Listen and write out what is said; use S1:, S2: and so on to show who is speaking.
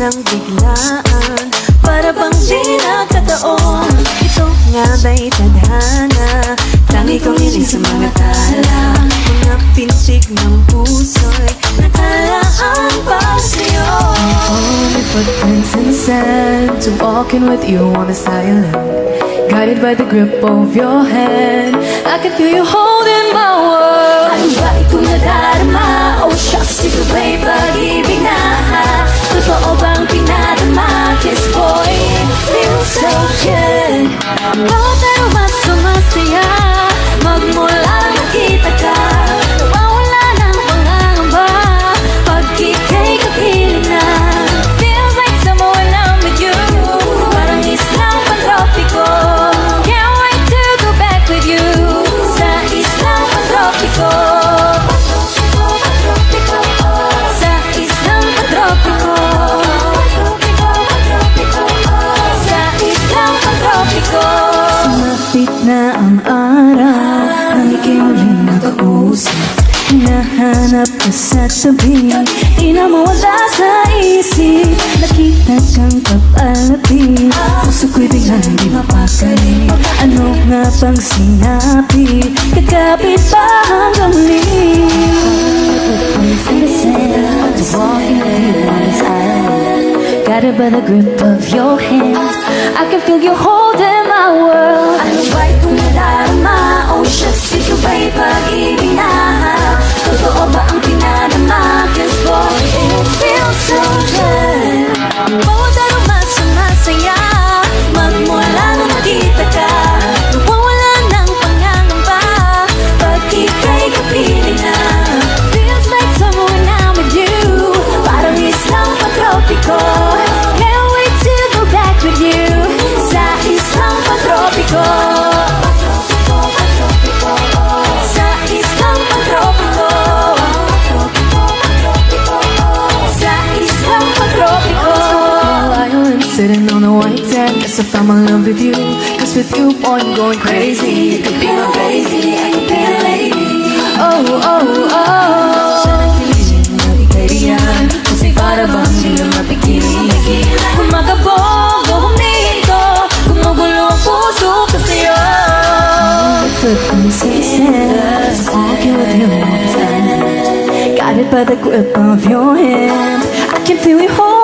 S1: ng biglaan, para bang di nagkataon. Ito nga ba'y tadhana? Tangi kong hiling sa mga tala, mga pintig ng puso'y nakalaan para sa'yo.
S2: Only footprints in the sand, to walking with you on this island, guided by the grip of your hand. I can feel you holding my world.
S1: Ano ba ikong nadarama? Oh shucks, ito ba'y pag-ibig na? Totoo bang pinadama? Kiss boy, it feels so good. Bawat aromas sumasaya, magmula lang nakita ka, nawawala ng pangangamba pag ika'y kapiling na. Feels like summer when I'm with you, parang islang pantropiko. Can't wait to go back with you sa islang pantropiko. Sa islang pantropiko. Sa islang pantropiko. Sumapit na ang araw, nang ika'y muling nakausap. Hinahanap ka sa tabi, di na mawala sa isip. Nakita kang papalapit, puso ko'y biglang di mapakali. Ano nga bang sinabi? Kakapit pa hanggang muli. Walking with you on this island, guided by the grip of your hand. I can feel you holding my world. Ano ba'y kung nadarama? Oh shucks, ito ba'y pag-ibig na? Totoo ba ang pinadama? Cause boy, it feels so good. Bawat aroma sumasaya, magmula nung nakita ka, nawawala ng pangangamba pag ika'y kapiling na. Feels like summer when I'm with you, parang islang pantropiko. Can't wait to go back with you sa islang pantropiko. Sa islang pantropiko. Sa islang pantropiko.
S2: Island sitting on a white sand, guess I found my love with you. Cause with you, boy, I'm going crazy.
S1: You could be my baby, I could be a lady.
S2: Oh, oh, oh.
S1: Kaibigan, kasi para bang di na mapigilan. Kumagabog o huminto, gumugulo ang puso ko sa'yo.
S2: Footprints in the sand, walking with you on this island, guided by the grip of your hand. I can feel you hold